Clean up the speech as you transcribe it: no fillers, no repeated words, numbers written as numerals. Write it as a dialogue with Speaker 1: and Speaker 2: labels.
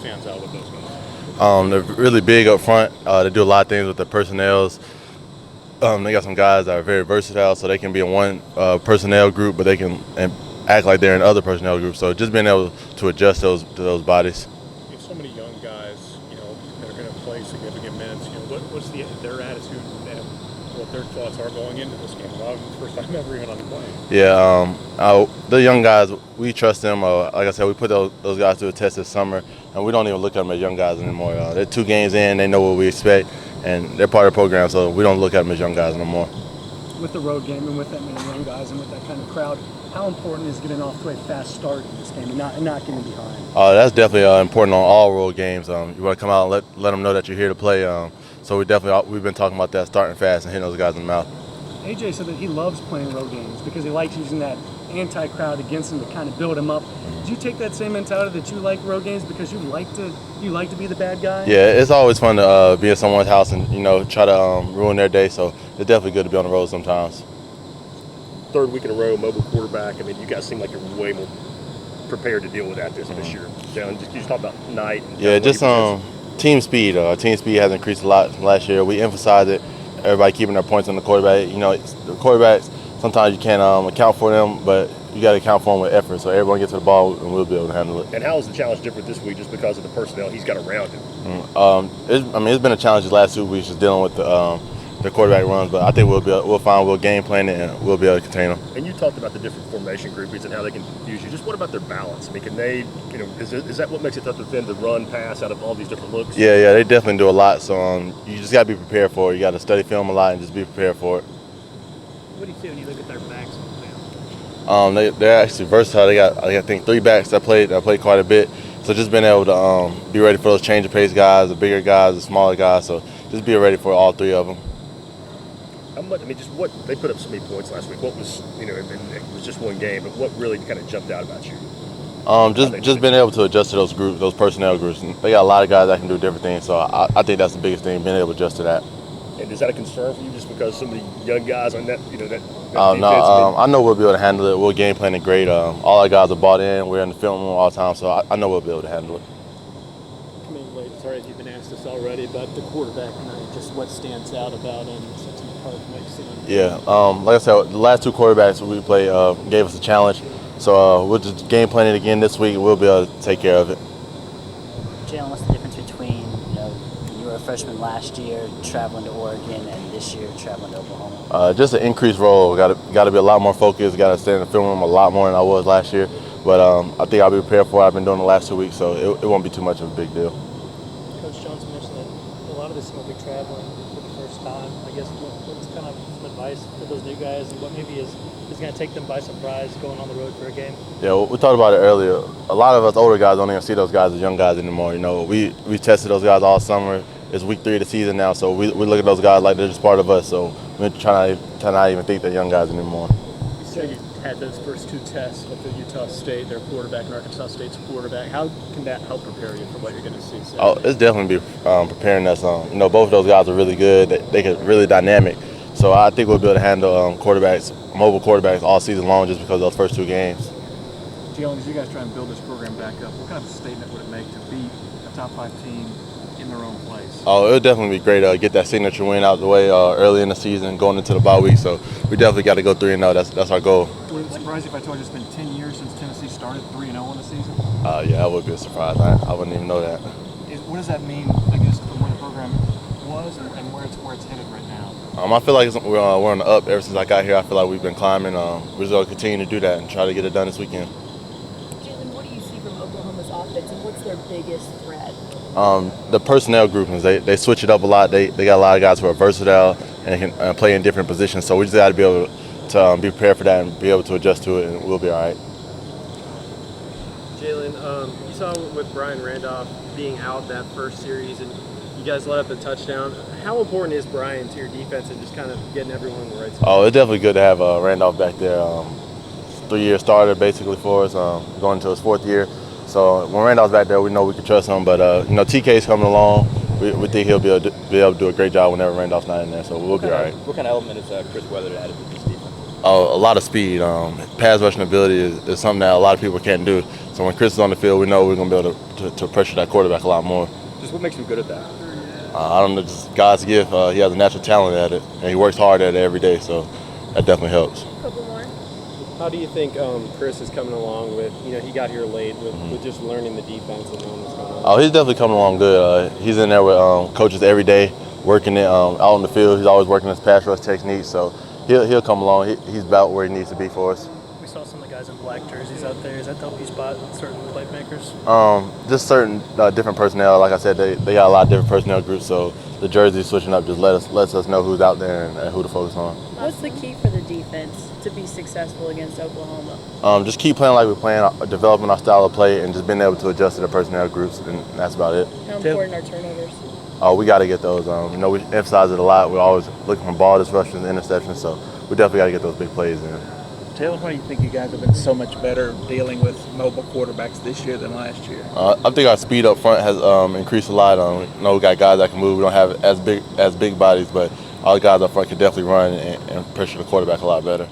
Speaker 1: stands out with those guys?
Speaker 2: They're really big up front. They do a lot of things with their personnels. They got some guys that are very versatile, so they can be in one personnel group, but they can act like they're in other personnel groups. So just being able to adjust to those bodies.
Speaker 1: You have so many young guys, that are going to play significant minutes. What's their attitude and what their thoughts are going into this game? A lot of them first time ever even on the plane.
Speaker 2: Yeah, the young guys, we trust them. Like I said, we put those guys through a test this summer, and we don't even look at them as young guys anymore. They're 2 games in, they know what we expect, and they're part of the program, so we don't look at them as young guys no more.
Speaker 3: With the road game and with that many young guys and with that kind of crowd, how important is getting off to a fast start in this game and not getting behind?
Speaker 2: That's definitely important on all road games. You want to come out and let them know that you're here to play. So we've been talking about that, starting fast and hitting those guys in the mouth.
Speaker 3: AJ said that he loves playing road games because he likes using that anti-crowd against him to kind of build him up. Did you take that same mentality that you like road games because you like to be the bad guy?
Speaker 2: Yeah, it's always fun to be at someone's house and try to ruin their day. So it's definitely good to be on the road sometimes.
Speaker 4: Third week in a row, mobile quarterback. I mean, you guys seem like you're way more prepared to deal with that this year. Jalen, you just talk about night. And
Speaker 2: just team speed. Team speed has increased a lot from last year. We emphasize it. Everybody keeping their points on the quarterback. The quarterbacks, sometimes you can't account for them, but you got to account for them with effort. So everyone gets to the ball, and we'll be able to handle it.
Speaker 4: And how is the challenge different this week just because of the personnel he's got around him?
Speaker 2: It's been a challenge the last 2 weeks just dealing with the quarterback runs, but I think we'll game plan it, and we'll be able to contain them.
Speaker 4: And you talked about the different formation groupings and how they can confuse you. Just what about their balance? I mean, can they, is that what makes it tough to defend the run, pass out of all these different looks?
Speaker 2: Yeah, they definitely do a lot. So you just got to be prepared for it. You got to study film a lot and just be prepared for it.
Speaker 1: What do you see when you look at their backs on the field?
Speaker 2: They're actually versatile. They got, I think, 3 backs that played quite a bit. So just being able to be ready for those change of pace guys, the bigger guys, the smaller guys. So just be ready for all 3 of them.
Speaker 4: Just what they put up so many points last week. What was, it was just one game, but what really kind of jumped out about you?
Speaker 2: Just being able to adjust to those groups, those personnel groups. And they got a lot of guys that can do different things. So I think that's the biggest thing, being able to adjust to that.
Speaker 4: And is that a concern for you, just because so many young guys on that, that defense?
Speaker 2: No, I know we'll be able to handle it. We'll game plan it great. All our guys are bought in. We're in the film room all the time, so I know we'll be able to handle it.
Speaker 5: Coming late, sorry if you've been asked this already, but the quarterback tonight, just what stands out about him?
Speaker 2: Yeah, like I said, the last 2 quarterbacks we played gave us a challenge. So we'll just game plan it again this week, and we'll be able to take care of it.
Speaker 6: Jalen, what's the difference between you were a freshman last year traveling to Oregon and this year traveling to Oklahoma?
Speaker 2: Just an increased role. Got to be a lot more focused. Got to stay in the film room a lot more than I was last year. But I think I'll be prepared for what I've been doing the last 2 weeks, so it won't be too much of a big deal.
Speaker 5: Coach Jones mentioned that a lot of this will be traveling for the first time. I guess what's kind of some advice for those new guys, and what maybe is going to take them by surprise going on the road for a game?
Speaker 2: Yeah, we talked about it earlier. A lot of us older guys don't even see those guys as young guys anymore. We tested those guys all summer. It's week 3 of the season now, so we look at those guys like they're just part of us. So we're trying to not even think they're young guys anymore.
Speaker 5: You said you had those first 2 tests with the Utah State, their quarterback, and Arkansas State's quarterback. How can that help prepare you for what you're going to see Saturday?
Speaker 2: Oh, it's definitely preparing us. Both of those guys are really good. They get really dynamic. So I think we'll be able to handle mobile quarterbacks all season long just because of those first 2 games.
Speaker 3: Jalen, as you guys try and build this program back up, what kind of statement would it make to beat a top 5 team in their own place?
Speaker 2: Oh, it would definitely be great to get that signature win out the way early in the season, going into the bye week. So we definitely got to go 3-0. That's our goal.
Speaker 3: Would it surprise you if I told you it's been 10 years since Tennessee started 3-0 in the season?
Speaker 2: Yeah, that would be a surprise. I wouldn't even know that.
Speaker 3: What does that mean, I guess, from where the program was and where it's headed right now?
Speaker 2: I feel like we're on the up ever since I got here. I feel like we've been climbing. We're just going to continue to do that and try to get it done this weekend.
Speaker 7: Jalen, what do you see from Oklahoma's offense, and what's their biggest threat?
Speaker 2: The personnel groupings, they switch it up a lot. They got a lot of guys who are versatile and can play in different positions. So we just got to be able to be prepared for that and be able to adjust to it, and we'll be all right.
Speaker 8: Jalen, you saw with Brian Randolph being out that first series, and you guys let up the touchdown. How important is Brian to your defense and just kind of getting everyone in the right spot?
Speaker 2: Oh, it's definitely good to have Randolph back there. 3-year starter basically for us, going into his 4th year. So when Randolph's back there, we know we can trust him. But TK's coming along. We think he'll be able to do a great job whenever Randolph's not in there. So we'll be all right.
Speaker 9: What kind of element is Chris Weather added to this defense?
Speaker 2: A lot of speed. Pass rushing ability is something that a lot of people can't do. So when Chris is on the field, we know we're going to be able to pressure that quarterback a lot more.
Speaker 4: Just what makes him good at that?
Speaker 2: I don't know, just God's gift. He has a natural talent at it, and he works hard at it every day, so that definitely helps.
Speaker 7: Couple more.
Speaker 8: How do you think Chris is coming along with, he got here late with just learning the defense and knowing what's going on?
Speaker 2: Oh, he's definitely coming along good. He's in there with coaches every day, working it out on the field. He's always working his pass rush technique, so he'll come along. He's about where he needs to be for us.
Speaker 5: We saw some of the guys in black jerseys out there. Is that to help you spot certain playmakers?
Speaker 2: Just certain different personnel. Like I said, they got a lot of different personnel groups, so the jersey switching up just lets us know who's out there and who to focus on.
Speaker 7: What's the key for the defense to be successful against Oklahoma?
Speaker 2: Just keep playing like we're playing, developing our style of play, and just being able to adjust to the personnel groups, and that's about it.
Speaker 7: How important are turnovers?
Speaker 2: Oh, we got to get those. We emphasize it a lot. We're always looking for ball disruptions and interceptions, so we definitely got to get those big plays in.
Speaker 9: Taylor, why do you think you guys have been so much better dealing with mobile quarterbacks this year than last year?
Speaker 2: I think our speed up front has increased a lot. We got guys that can move. We don't have as big bodies, but our guys up front can definitely run and pressure the quarterback a lot better.